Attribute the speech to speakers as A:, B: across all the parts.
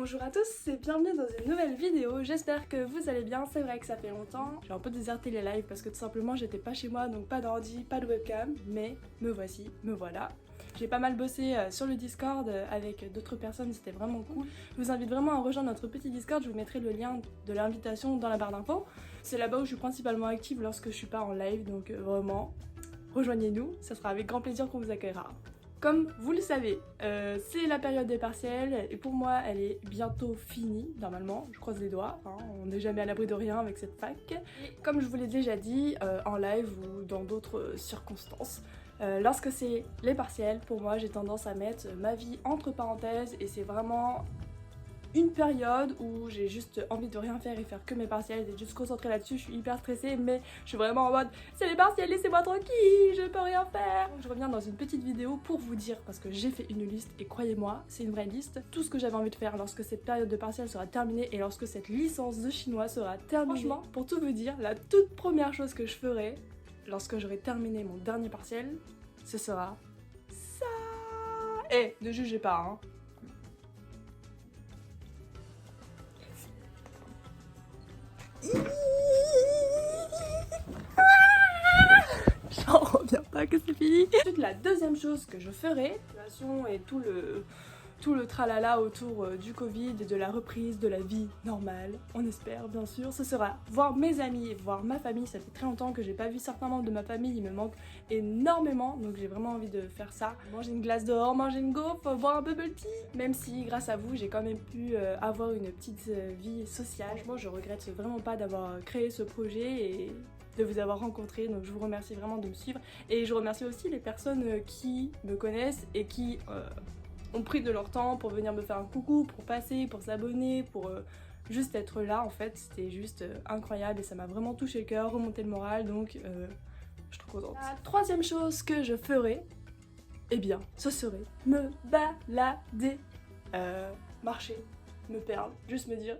A: Bonjour à tous et bienvenue dans une nouvelle vidéo, j'espère que vous allez bien, c'est vrai que ça fait longtemps. J'ai un peu déserté les lives parce que tout simplement j'étais pas chez moi, donc pas d'ordi, pas de webcam, mais me voici, me voilà. J'ai pas mal bossé sur le Discord avec d'autres personnes, c'était vraiment cool. Je vous invite vraiment à rejoindre notre petit Discord, je vous mettrai le lien de l'invitation dans la barre d'infos. C'est là-bas où je suis principalement active lorsque je suis pas en live, donc vraiment, rejoignez-nous, ça sera avec grand plaisir qu'on vous accueillera. Comme vous le savez, c'est la période des partiels et pour moi elle est bientôt finie, normalement, je croise les doigts, hein, on n'est jamais à l'abri de rien avec cette fac. Et comme je vous l'ai déjà dit en live ou dans d'autres circonstances, lorsque c'est les partiels, pour moi j'ai tendance à mettre ma vie entre parenthèses et c'est vraiment une période où j'ai juste envie de rien faire et faire que mes partiels et juste concentrer là-dessus. Je suis hyper stressée mais je suis vraiment en mode c'est les partiels, laissez-moi tranquille, je peux rien faire. Donc je reviens dans une petite vidéo pour vous dire, parce que j'ai fait une liste et croyez-moi c'est une vraie liste, tout ce que j'avais envie de faire lorsque cette période de partiels sera terminée et lorsque cette licence de chinois sera terminée. Franchement, pour tout vous dire, la toute première chose que je ferai lorsque j'aurai terminé mon dernier partiel, ce sera ça. Eh, ne jugez pas hein. J'en reviens pas que c'est fini. Ensuite, la deuxième chose que je ferai, et tout le tralala autour du Covid et de la reprise de la vie normale, on espère bien sûr, ce sera voir mes amis et voir ma famille. Ça fait très longtemps que j'ai pas vu certains membres de ma famille, ils me manquent énormément, donc j'ai vraiment envie de faire ça. Manger une glace dehors, manger une gaufre, boire un bubble tea. Même si grâce à vous j'ai quand même pu avoir une petite vie sociale. Franchement je regrette vraiment pas d'avoir créé ce projet et de vous avoir rencontré, donc je vous remercie vraiment de me suivre et je remercie aussi les personnes qui me connaissent et qui ont pris de leur temps pour venir me faire un coucou, pour passer, pour s'abonner, pour juste être là en fait. C'était juste incroyable et ça m'a vraiment touché le cœur, remonté le moral, donc je suis trop contente. La troisième chose que je ferai, eh bien ce serait me balader, marcher, me perdre, juste me dire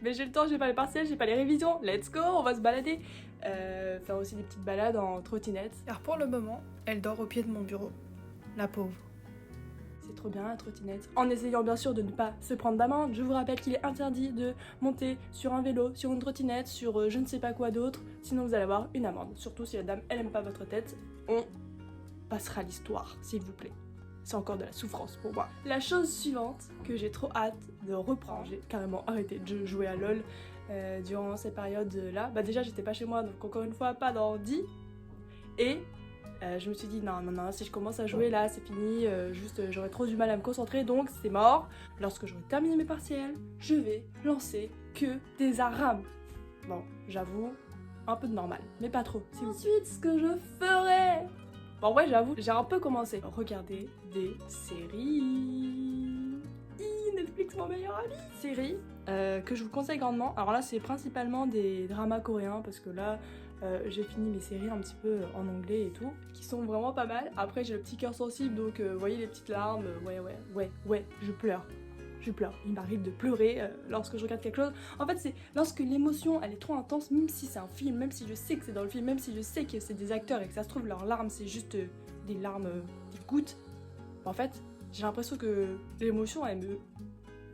A: mais j'ai le temps, j'ai pas les partiels, j'ai pas les révisions, let's go, on va se balader. Faire aussi des petites balades en trottinette.
B: Car pour le moment, elle dort au pied de mon bureau. La pauvre.
A: C'est trop bien la trottinette. En essayant bien sûr de ne pas se prendre d'amende, je vous rappelle qu'il est interdit de monter sur un vélo, sur une trottinette, sur je ne sais pas quoi d'autre, sinon vous allez avoir une amende. Surtout si la dame elle aime pas votre tête, on passera l'histoire s'il vous plaît. C'est encore de la souffrance pour moi. La chose suivante que j'ai trop hâte de reprendre, j'ai carrément arrêté de jouer à LOL durant ces périodes-là. Bah déjà j'étais pas chez moi donc encore une fois pas d'ordi. Et je me suis dit non, si je commence à jouer là c'est fini, j'aurais trop du mal à me concentrer donc c'est mort. Lorsque j'aurai terminé mes partiels, je vais lancer que des ARAM. Bon, j'avoue, un peu de normal, mais pas trop. Ensuite, ce que je ferai... Bon ouais j'avoue, j'ai un peu commencé à regarder des séries. Netflix mon meilleur ami. Séries que je vous conseille grandement. Alors là c'est principalement des dramas coréens parce que là j'ai fini mes séries un petit peu en anglais et tout, qui sont vraiment pas mal. Après j'ai le petit cœur sensible donc vous voyez les petites larmes, ouais, je pleure. Il m'arrive de pleurer lorsque je regarde quelque chose. En fait c'est lorsque l'émotion elle est trop intense, même si c'est un film, même si je sais que c'est dans le film, même si je sais que c'est des acteurs et que ça se trouve leurs larmes c'est juste des larmes, des gouttes. En fait j'ai l'impression que l'émotion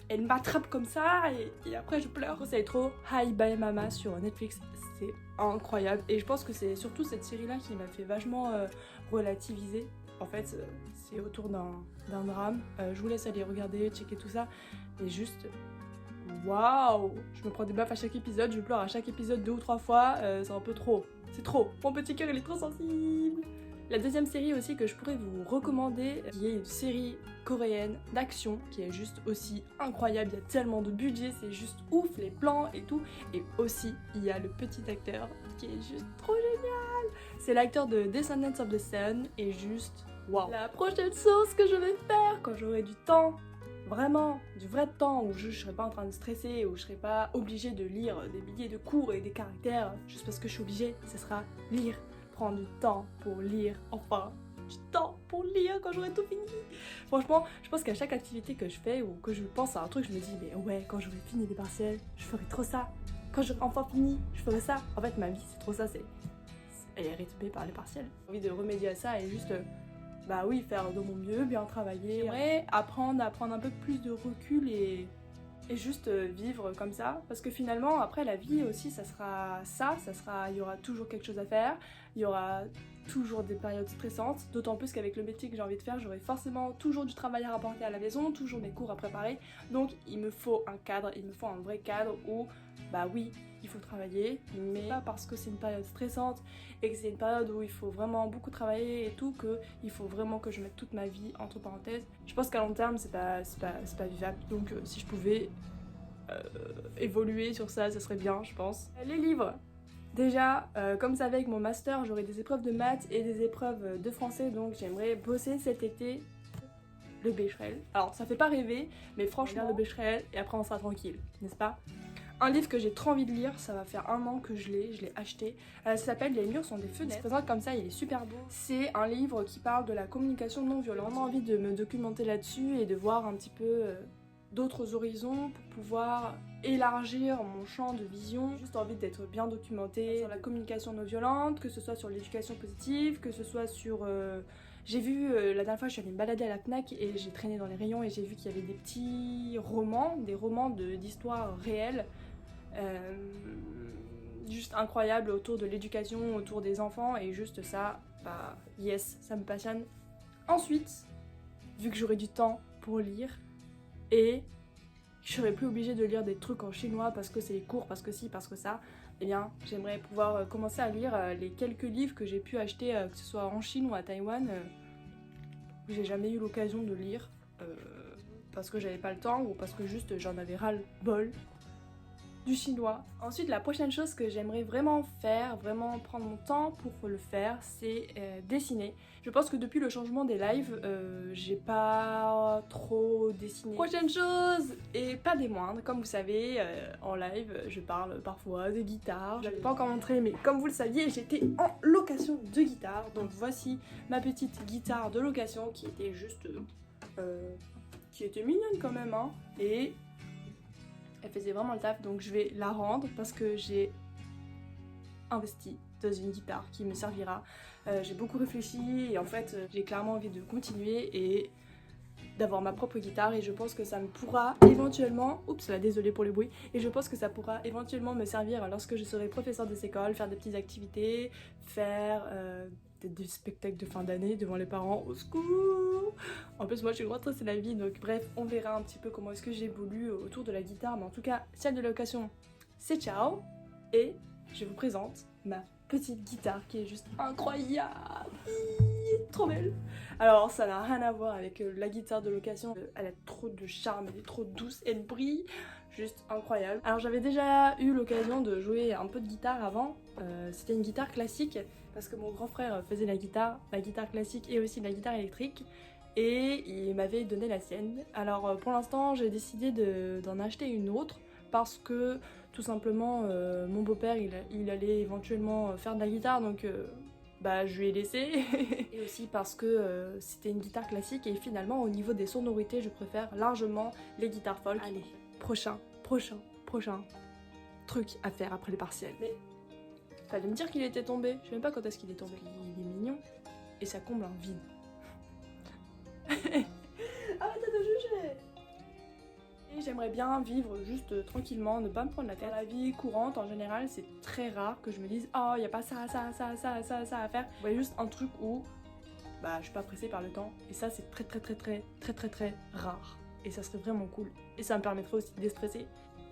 A: elle m'attrape comme ça et après je pleure. C'est trop Hi Bye Mama sur Netflix, c'est incroyable et je pense que c'est surtout cette série là qui m'a fait vachement relativiser. En fait c'est autour d'un drame, je vous laisse aller regarder, checker tout ça et juste waouh, je me prends des baffes à chaque épisode, je pleure à chaque épisode 2 ou 3 fois, c'est un peu trop, c'est trop, mon petit cœur il est trop sensible. La deuxième série aussi que je pourrais vous recommander, qui est une série coréenne d'action, qui est juste aussi incroyable, il y a tellement de budget, c'est juste ouf, les plans et tout. Et aussi, il y a le petit acteur qui est juste trop génial. C'est l'acteur de Descendants of the Sun et juste waouh. La prochaine chose que je vais faire quand j'aurai du temps, vraiment du vrai temps où je serai pas en train de stresser, où je serai pas obligée de lire des milliers de cours et des caractères juste parce que je suis obligée, ce sera lire. Prendre du temps pour lire, enfin du temps pour lire quand j'aurai tout fini. Franchement, je pense qu'à chaque activité que je fais ou que je pense à un truc, je me dis mais ouais, quand j'aurai fini les partiels, je ferai trop ça. Quand j'aurai enfin fini, je ferai ça. En fait, ma vie, c'est trop ça, elle est rythmée par les partiels. J'ai envie de remédier à ça et juste bah oui, faire de mon mieux, bien travailler. J'aimerais apprendre à prendre un peu plus de recul et et juste vivre comme ça, parce que finalement après la vie aussi ça sera, il y aura toujours quelque chose à faire, il y aura toujours des périodes stressantes, d'autant plus qu'avec le métier que j'ai envie de faire, j'aurai forcément toujours du travail à rapporter à la maison, toujours mes cours à préparer, donc il me faut un cadre, il me faut un vrai cadre où bah oui, il faut travailler, mais pas parce que c'est une période stressante et que c'est une période où il faut vraiment beaucoup travailler et tout, que il faut vraiment que je mette toute ma vie entre parenthèses. Je pense qu'à long terme c'est pas vivable, donc si je pouvais évoluer sur ça, ça serait bien, je pense. Les livres. Déjà, comme vous savez, avec mon master, j'aurai des épreuves de maths et des épreuves de français, donc j'aimerais bosser cet été le Becherel. Alors, ça fait pas rêver, mais franchement, le Becherel, et après on sera tranquille, n'est-ce pas? Un livre que j'ai trop envie de lire, ça va faire 1 an que je l'ai acheté. Ça s'appelle Les murs sont des fenêtres. Il se présente comme ça, il est super beau. C'est un livre qui parle de la communication non violente. J'ai vraiment envie de me documenter là-dessus et de voir un petit peu d'autres horizons pour pouvoir élargir mon champ de vision. J'ai juste envie d'être bien documentée sur la communication non violente, que ce soit sur l'éducation positive, que ce soit sur... J'ai vu, la dernière fois je suis allée me balader à la FNAC et j'ai traîné dans les rayons et j'ai vu qu'il y avait des petits romans, des romans d'histoires réelles, juste incroyables autour de l'éducation, autour des enfants, et juste ça, bah yes, ça me passionne. Ensuite, vu que j'aurai du temps pour lire, et je serai plus obligée de lire des trucs en chinois parce que c'est les cours, parce que si, parce que ça, eh bien j'aimerais pouvoir commencer à lire les quelques livres que j'ai pu acheter, que ce soit en Chine ou à Taïwan, que j'ai jamais eu l'occasion de lire parce que j'avais pas le temps ou parce que juste j'en avais ras-le-bol du chinois. Ensuite, la prochaine chose que j'aimerais vraiment faire, vraiment prendre mon temps pour le faire, c'est dessiner. Je pense que depuis le changement des lives, j'ai pas trop dessiné. Prochaine chose, et pas des moindres, comme vous savez, en live, je parle parfois de guitare. Je l'avais pas encore montré, mais comme vous le saviez, j'étais en location de guitare. Donc voici ma petite guitare de location qui était juste... qui était mignonne quand même, hein. Et... elle faisait vraiment le taf, donc je vais la rendre parce que j'ai investi dans une guitare qui me servira. J'ai beaucoup réfléchi et en fait j'ai clairement envie de continuer et d'avoir ma propre guitare, et je pense que ça me pourra éventuellement, oups là, désolée pour le bruit, et je pense que ça pourra éventuellement me servir lorsque je serai professeur des écoles, faire des petites activités, faire des spectacles de fin d'année devant les parents, au secours. En plus moi je suis grave stressée de la vie, donc bref, on verra un petit peu comment est-ce que j'évolue autour de la guitare, mais en tout cas celle de location c'est ciao, et je vous présente ma petite guitare qui est juste incroyable, trop belle. Alors ça n'a rien à voir avec la guitare de location, elle a trop de charme, elle est trop douce, elle brille, juste incroyable. Alors j'avais déjà eu l'occasion de jouer un peu de guitare avant, c'était une guitare classique parce que mon grand frère faisait la guitare classique et aussi la guitare électrique, et il m'avait donné la sienne. Alors pour l'instant j'ai décidé d'en acheter une autre parce que tout simplement mon beau-père il allait éventuellement faire de la guitare, donc bah je lui ai laissé. Et aussi parce que c'était une guitare classique et finalement au niveau des sonorités je préfère largement les guitares folk. Allez, prochain truc à faire après les partiels. Mais fallait me dire qu'il était tombé, je sais même pas quand est-ce qu'il est tombé. Il est mignon et ça comble un vide. Arrêtez de juger. Et j'aimerais bien vivre juste tranquillement, ne pas me prendre la tête. Dans la vie courante, en général, c'est très rare que je me dise « Oh, y a pas ça à faire ». Vous voyez, juste un truc où bah, je suis pas pressée par le temps. Et ça, c'est très rare. Et ça serait vraiment cool. Et ça me permettrait aussi de déstresser.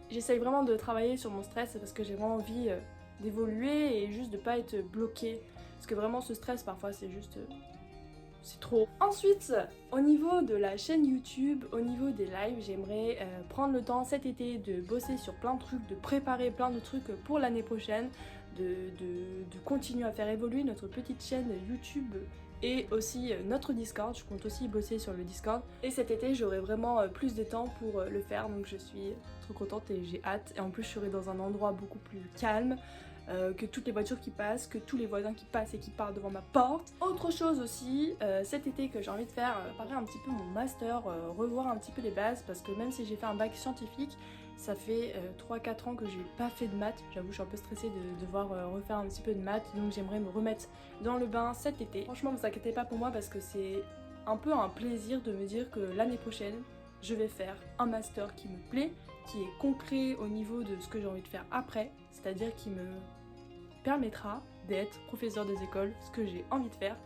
A: J'essaye vraiment de travailler sur mon stress parce que j'ai vraiment envie d'évoluer et juste de pas être bloquée. Parce que vraiment, ce stress, parfois, c'est juste... c'est trop. Ensuite, au niveau de la chaîne YouTube, au niveau des lives, j'aimerais prendre le temps cet été de bosser sur plein de trucs, de préparer plein de trucs pour l'année prochaine, de continuer à faire évoluer notre petite chaîne YouTube et aussi notre Discord. Je compte aussi bosser sur le Discord. Et cet été, j'aurai vraiment plus de temps pour le faire, donc je suis trop contente et j'ai hâte. Et en plus, je serai dans un endroit beaucoup plus calme. Que toutes les voitures qui passent, que tous les voisins qui passent et qui parlent devant ma porte. Autre chose aussi, cet été que j'ai envie de faire, préparer un petit peu mon master, revoir un petit peu les bases, parce que même si j'ai fait un bac scientifique, ça fait 3-4 ans que j'ai pas fait de maths. J'avoue, je suis un peu stressée de devoir refaire un petit peu de maths, donc j'aimerais me remettre dans le bain cet été. Franchement, vous inquiétez pas pour moi parce que c'est un peu un plaisir de me dire que l'année prochaine, je vais faire un master qui me plaît, qui est concret au niveau de ce que j'ai envie de faire après, c'est-à-dire qui me permettra d'être professeur des écoles, ce que j'ai envie de faire.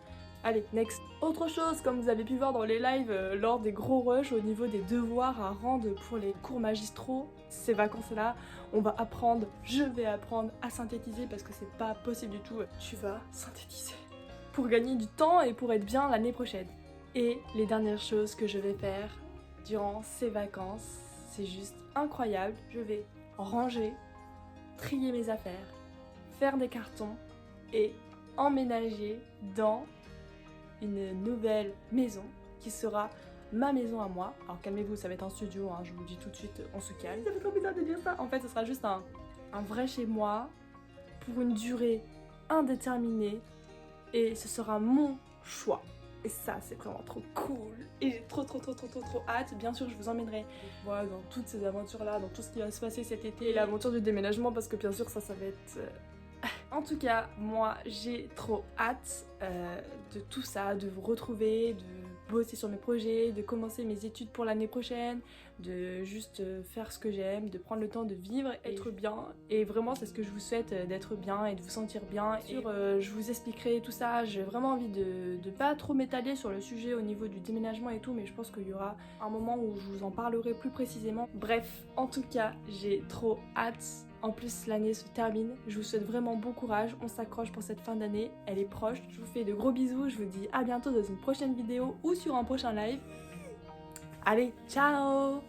A: Allez, next. Autre chose, comme vous avez pu voir dans les lives lors des gros rushs au niveau des devoirs à rendre pour les cours magistraux, ces vacances-là, on va apprendre, je vais apprendre à synthétiser parce que c'est pas possible du tout. Tu vas synthétiser pour gagner du temps et pour être bien l'année prochaine. Et les dernières choses que je vais faire durant ces vacances, c'est juste incroyable. Je vais ranger, trier mes affaires, faire des cartons et emménager dans une nouvelle maison qui sera ma maison à moi. Alors calmez-vous, ça va être un studio, hein, je vous le dis tout de suite, on se calme. Ça fait trop bizarre de dire ça. En fait, ce sera juste un vrai chez moi pour une durée indéterminée et ce sera mon choix. Et ça, c'est vraiment trop cool. Et j'ai trop hâte. Bien sûr, je vous emmènerai voilà, dans toutes ces aventures-là, dans tout ce qui va se passer cet été. Et l'aventure du déménagement, parce que bien sûr, ça va être... En tout cas, moi, j'ai trop hâte de tout ça, de vous retrouver, de bosser sur mes projets, de commencer mes études pour l'année prochaine, de juste faire ce que j'aime, de prendre le temps de vivre, être bien. Et vraiment, c'est ce que je vous souhaite, d'être bien et de vous sentir bien. Et je vous expliquerai tout ça. J'ai vraiment envie de pas trop m'étaler sur le sujet au niveau du déménagement et tout, mais je pense qu'il y aura un moment où je vous en parlerai plus précisément. Bref, en tout cas, j'ai trop hâte. En plus, l'année se termine. Je vous souhaite vraiment bon courage. On s'accroche pour cette fin d'année. Elle est proche. Je vous fais de gros bisous. Je vous dis à bientôt dans une prochaine vidéo ou sur un prochain live. Allez, ciao!